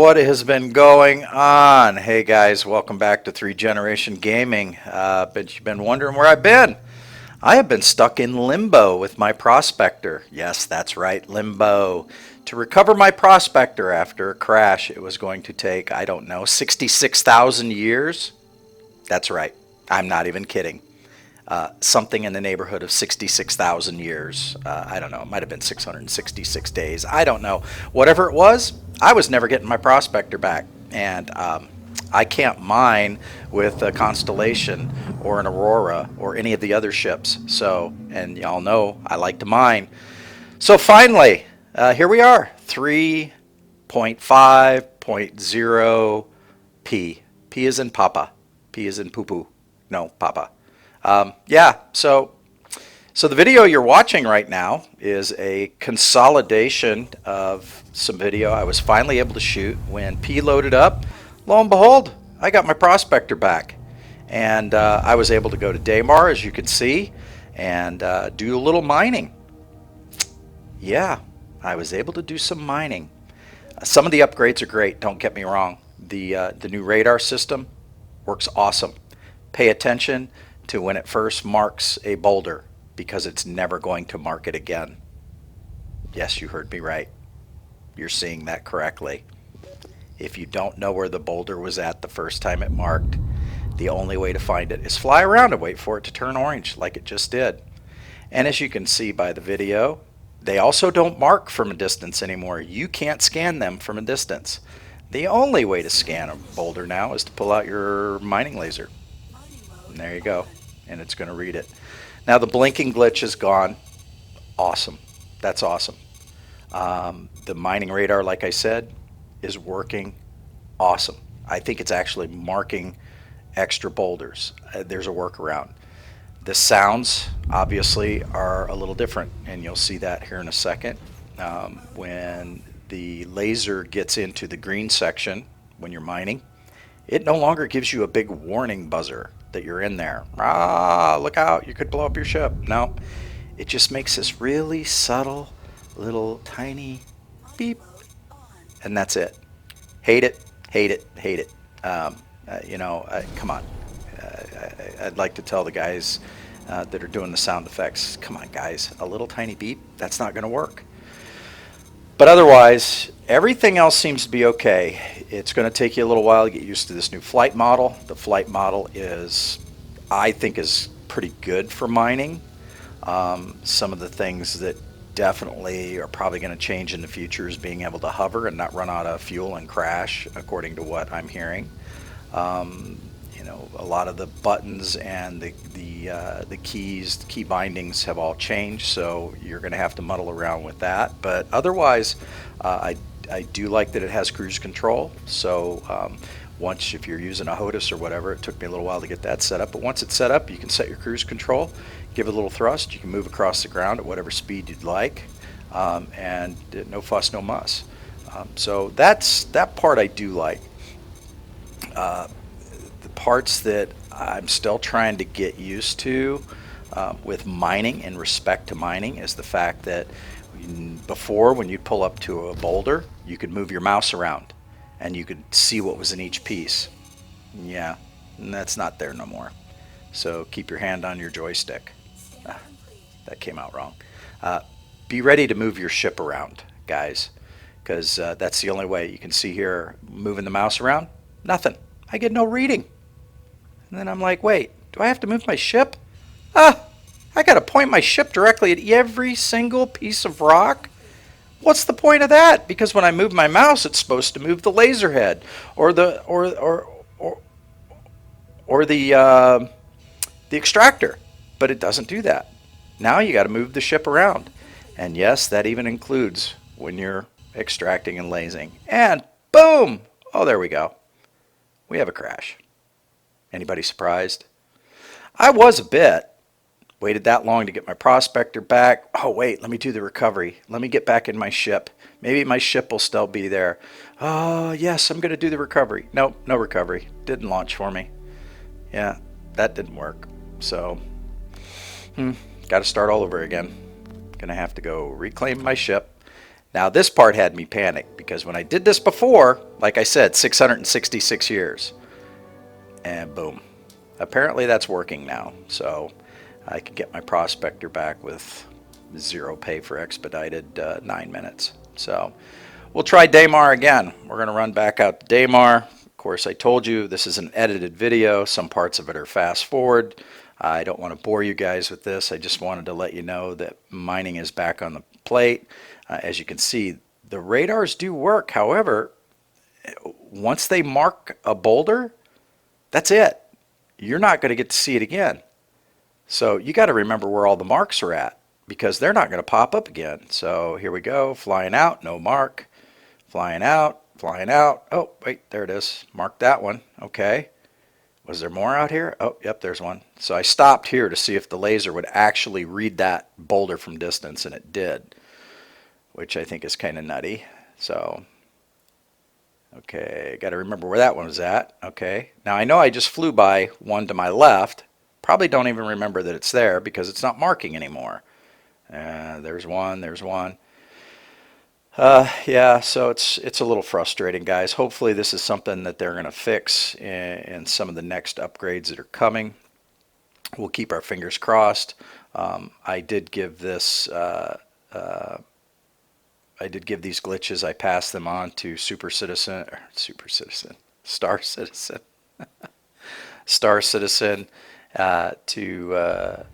what has been going on? Hey guys, welcome back to 3 Generation Gaming. But you've been wondering where I've been. I have been stuck in limbo with my Prospector. Yes, that's right, limbo. To recover my Prospector after a crash, it was going to take, I don't know, 66,000 years? That's right, I'm not even kidding. Something in the neighborhood of 66,000 years. I don't know, it might have been 666 days. I don't know. Whatever it was, I was never getting my Prospector back. And I can't mine with a Constellation or an Aurora or any of the other ships. So, and y'all know I like to mine. So finally, here we are, 3.5.0 P. P is in Papa. P is in poo poo. No, Papa. Yeah, so the video you're watching right now is a consolidation of some video I was finally able to shoot when P loaded up. Lo and behold, I got my Prospector back. And I was able to go to Daymar, as you can see, and do a little mining. Yeah, I was able to do some mining. Some of the upgrades are great, don't get me wrong. The new radar system works awesome. Pay attention to when it first marks a boulder, because it's never going to mark it again. Yes, you heard me right. You're seeing that correctly. If you don't know where the boulder was at the first time it marked, the only way to find it is fly around and wait for it to turn orange like it just did. And as you can see by the video, they also don't mark from a distance anymore. You can't scan them from a distance. The only way to scan a boulder now is to pull out your mining laser. And there you go. And it's going to read it. Now the blinking glitch is gone. Awesome. That's awesome. The mining radar, like I said, is working awesome. I think it's actually marking extra boulders. There's a workaround. The sounds obviously are a little different, and you'll see that here in a second. When the laser gets into the green section when you're mining, it no longer gives you a big warning buzzer that you're in there. Ah, look out, you could blow up your ship. No, it just makes this really subtle little tiny beep, and that's it. Hate it, hate it, hate it. Come on. I'd like to tell the guys that are doing the sound effects, come on guys, a little tiny beep, that's not going to work. But otherwise, everything else seems to be okay. It's going to take you a little while to get used to this new flight model. The flight model I think is pretty good for mining. Some of the things that definitely are probably going to change in the future is being able to hover and not run out of fuel and crash, according to what I'm hearing. A lot of the buttons and the keys, the key bindings have all changed, so you're going to have to muddle around with that. But otherwise, I do like that it has cruise control. So if you're using a HOTUS or whatever, it took me a little while to get that set up. But once it's set up, you can set your cruise control, give it a little thrust. You can move across the ground at whatever speed you'd like, and no fuss, no muss. So that part I do like. The parts that I'm still trying to get used to with mining, in respect to mining, is the fact that before, when you'd pull up to a boulder, you could move your mouse around and you could see what was in each piece. Yeah, and that's not there no more. So keep your hand on your joystick. That came out wrong. Be ready to move your ship around, guys, because that's the only way. You can see here, moving the mouse around, nothing. I get no reading. And then I'm like, wait, do I have to move my ship? I got to point my ship directly at every single piece of rock? What's the point of that? Because when I move my mouse, it's supposed to move the laser head or the extractor, but it doesn't do that. Now you got to move the ship around. And yes, that even includes when you're extracting and lasing. And boom! Oh, there we go. We have a crash. Anybody surprised? I was a bit. Waited that long to get my Prospector back. Oh wait, let me do the recovery. Let me get back in my ship. Maybe my ship will still be there. Oh yes, I'm going to do the recovery. Nope, no recovery. Didn't launch for me. Yeah, that didn't work. So, got to start all over again. Going to have to go reclaim my ship Now this part had me panic because when I did this before, like I said, 666 years. And boom. Apparently that's working now. So I can get my prospector back with 0 pay for expedited 9 minutes. So we'll try Daymar again. We're going to run back out to Daymar. Of course, I told you this is an edited video. Some parts of it are fast forward. I don't want to bore you guys with this. I just wanted to let you know that mining is back on the plate. As you can see, the radars do work. However, once they mark a boulder, that's it. You're not going to get to see it again. So you got to remember where all the marks are at, because they're not going to pop up again. So here we go, flying out, no mark, flying out, flying out. Oh, wait, there it is. Mark that one. Okay. Was there more out here? Oh, yep, there's one. So I stopped here to see if the laser would actually read that boulder from distance, and it did, which I think is kind of nutty. So, okay, got to remember where that one was at. Okay. Now I know I just flew by one to my left. Probably don't even remember that it's there because it's not marking anymore. There's one, there's one. Yeah, so it's a little frustrating, guys. Hopefully this is something that they're going to fix in some of the next upgrades that are coming. We'll keep our fingers crossed. I did give this I did give these glitches. I passed them on to Star Citizen, Star Citizen, to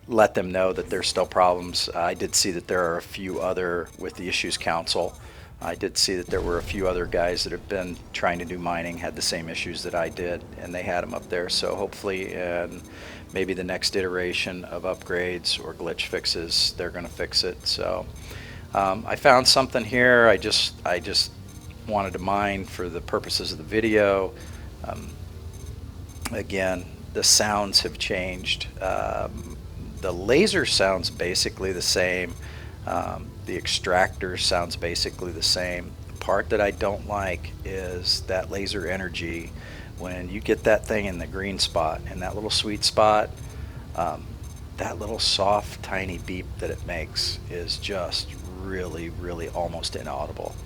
let them know that there's still problems. I did see that there are a few other, with the Issues Council, I did see that there were a few other guys that have been trying to do mining, had the same issues that I did, and they had them up there. So hopefully in maybe the next iteration of upgrades or glitch fixes, they're going to fix it. So I found something here. I just wanted to mine for the purposes of the video. Again, the sounds have changed. The laser sounds basically the same. The extractor sounds basically the same. The part that I don't like is that laser energy. When you get that thing in the green spot, in that little sweet spot, that little soft, tiny beep that it makes is just really, really almost inaudible.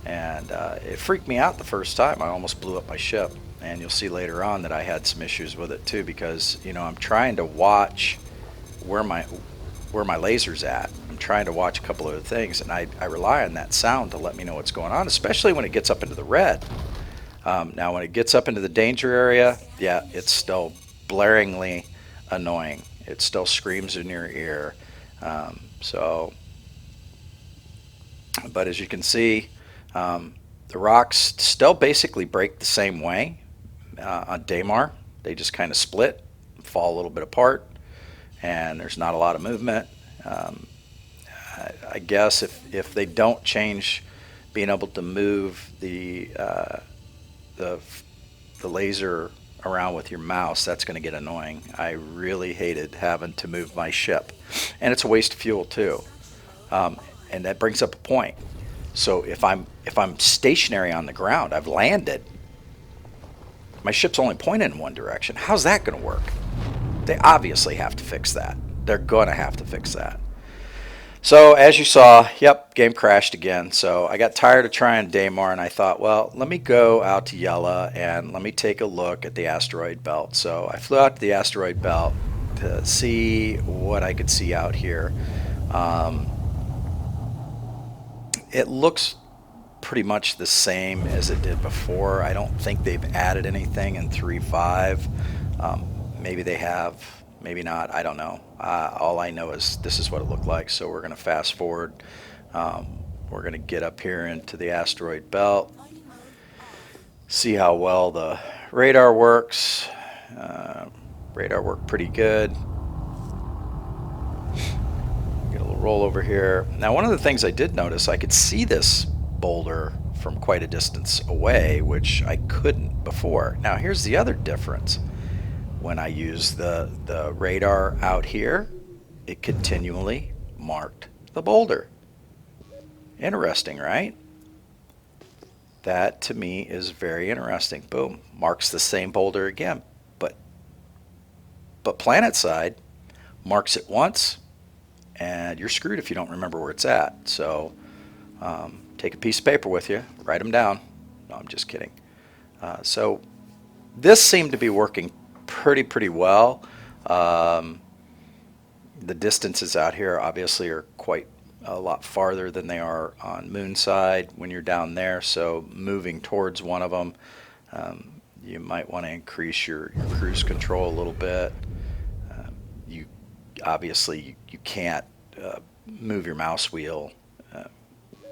And it freaked me out the first time. I almost blew up my ship. And you'll see later on that I had some issues with it too, because I'm trying to watch where my laser's at. I'm trying to watch a couple other things, and I rely on that sound to let me know what's going on, especially when it gets up into the red. Now when it gets up into the danger area, yeah, it's still blaringly annoying. It still screams in your ear. But as you can see, the rocks still basically break the same way on Daymar. They just kind of split, fall a little bit apart, and there's not a lot of movement. I guess if they don't change being able to move the laser around with your mouse, that's going to get annoying. I really hated having to move my ship, and it's a waste of fuel too. And that brings up a point. So if I'm stationary on the ground, I've landed, my ship's only pointed in one direction. How's that going to work? They obviously have to fix that. They're going to have to fix that. So as you saw, yep, game crashed again. So I got tired of trying Daymar, and I thought, well, let me go out to Yela and let me take a look at the asteroid belt. So I flew out to the asteroid belt to see what I could see out here. It looks pretty much the same as it did before. I don't think they've added anything in 3.5. Maybe they have, maybe not, I don't know. All I know is this is what it looked like. So we're going to fast forward. We're going to get up here into the asteroid belt, see how well the radar works. Radar worked pretty good. Get a little roll over here. Now, one of the things I did notice, I could see this boulder from quite a distance away, which I couldn't before. Now, here's the other difference. When I use the radar out here, it continually marked the boulder. Interesting, right? That to me is very interesting. Boom, marks the same boulder again. But PlanetSide marks it once and you're screwed if you don't remember where it's at. So take a piece of paper with you, write them down. No, I'm just kidding. So this seemed to be working pretty well. The distances out here obviously are quite a lot farther than they are on moon side when you're down there. So moving towards one of them, you might want to increase your cruise control a little bit. You obviously you can't move your mouse wheel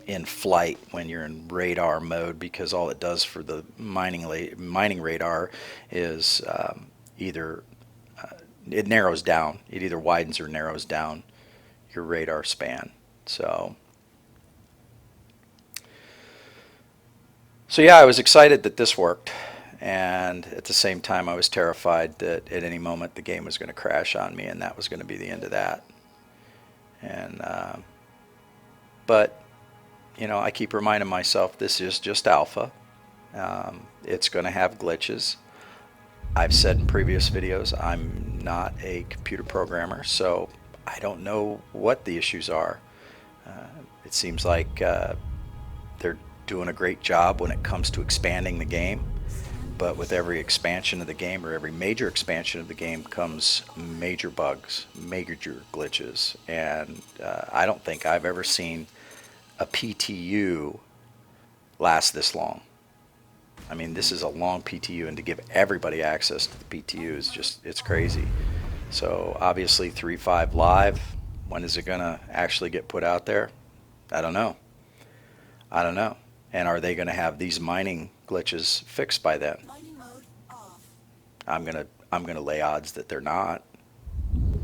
in flight when you're in radar mode, because all it does for the mining radar is either it narrows down. It either widens or narrows down your radar span. So yeah, I was excited that this worked, and at the same time I was terrified that at any moment the game was going to crash on me, and that was going to be the end of that. And but you know, I keep reminding myself this is just alpha. It's going to have glitches. I've said in previous videos I'm not a computer programmer, so I don't know what the issues are. It seems like they're doing a great job when it comes to expanding the game, but with every expansion of the game, or every major expansion of the game, comes major bugs, major glitches, and I don't think I've ever seen a PTU last this long. I mean, this is a long PTU, and to give everybody access to the PTU is just, it's crazy. So obviously 3.5 live, when is it going to actually get put out there? I don't know. I don't know. And are they going to have these mining glitches fixed by then? I'm going to lay odds that they're not.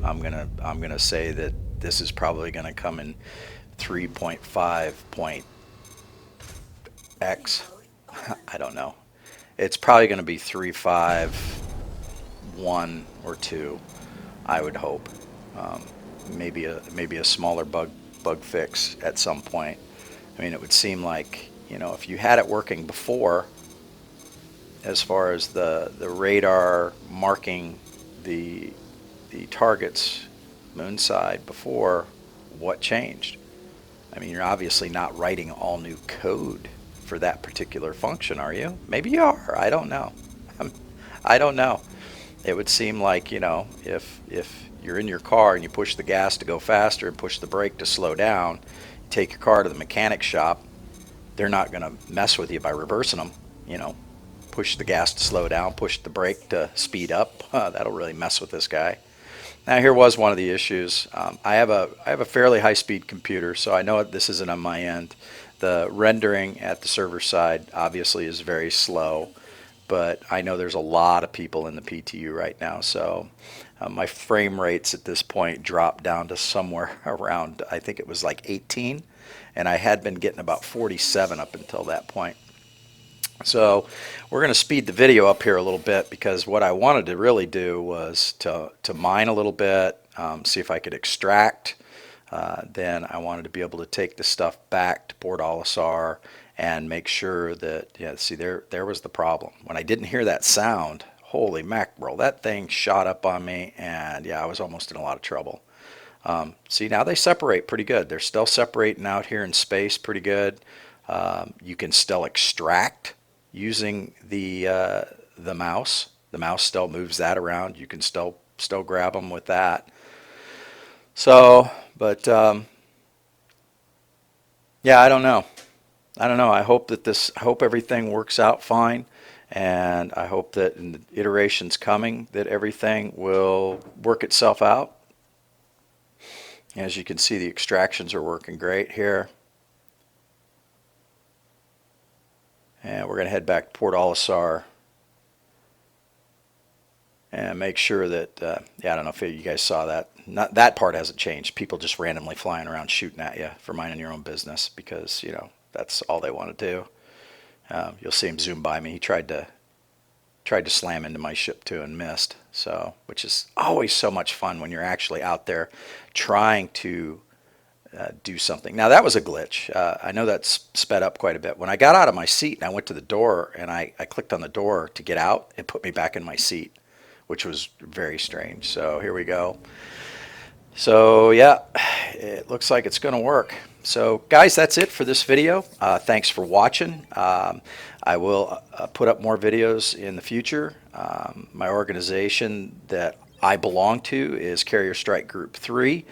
I'm going to say that this is probably going to come in 3.5.x. I don't know. It's probably going to be 3.5.1 or 2, I would hope. Maybe a smaller bug fix at some point. I mean, it would seem like, you know, if you had it working before, as far as the radar marking the targets moon side before, what changed? I mean, you're obviously not writing all new code for that particular function, are you? Maybe you are. I don't know. I don't know. It would seem like, you know, if you're in your car and you push the gas to go faster and push the brake to slow down, you take your car to the mechanic shop, they're not going to mess with you by reversing them. You know, push the gas to slow down, push the brake to speed up. That'll really mess with this guy. Now, here was one of the issues. I have a fairly high-speed computer, so I know this isn't on my end. The rendering at the server side obviously is very slow, but I know there's a lot of people in the PTU right now, so my frame rates at this point dropped down to somewhere around, I think it was like 18, and I had been getting about 47 up until that point. So we're going to speed the video up here a little bit, because what I wanted to really do was to mine a little bit, see if I could extract. Then I wanted to be able to take the stuff back to Port Olisar and make sure that, yeah, see, there was the problem. When I didn't hear that sound, holy mackerel, that thing shot up on me, and yeah, I was almost in a lot of trouble. See, now they separate pretty good. They're still separating out here in space pretty good. You can still extract using the mouse. The mouse still moves that around. You can still grab them with that. So, but yeah, I don't know. I hope that I hope everything works out fine, and I hope that in the iterations coming that everything will work itself out. As you can see, the extractions are working great here. And we're going to head back to Port Olisar and make sure that, yeah, I don't know if you guys saw that. That part hasn't changed. People just randomly flying around shooting at you for minding your own business, because, you know, that's all they want to do. You'll see him zoom by me. He tried to slam into my ship too and missed. So, which is always so much fun when you're actually out there trying to do something. Now, that was a glitch. I know that's sped up quite a bit. When I got out of my seat and I went to the door and I clicked on the door to get out, it put me back in my seat, which was very strange. So here we go. So yeah, it looks like it's going to work. So guys, that's it for this video. Thanks for watching. I will put up more videos in the future. My organization that I belong to is Carrier Strike Group 3.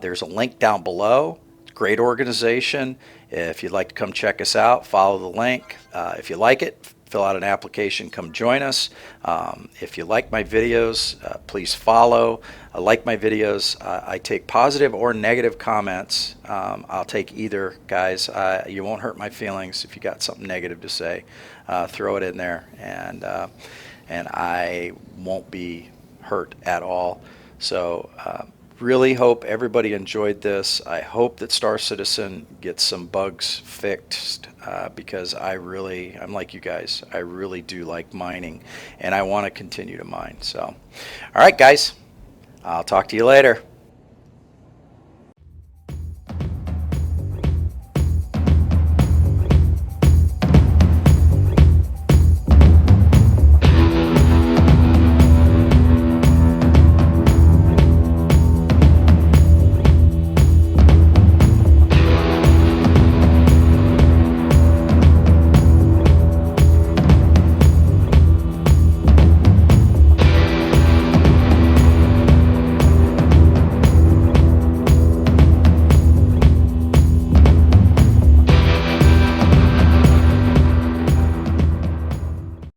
There's a link down below. Great organization. If you'd like to come check us out, follow the link. If you like it, fill out an application, come join us. If you like my videos, please follow. Like my videos. I take positive or negative comments. I'll take either, guys. You won't hurt my feelings if you got something negative to say. Throw it in there, and I won't be hurt at all. So really hope everybody enjoyed this. I hope that Star Citizen gets some bugs fixed because I'm like you guys. I really do like mining, and I want to continue to mine. So, all right, guys. I'll talk to you later.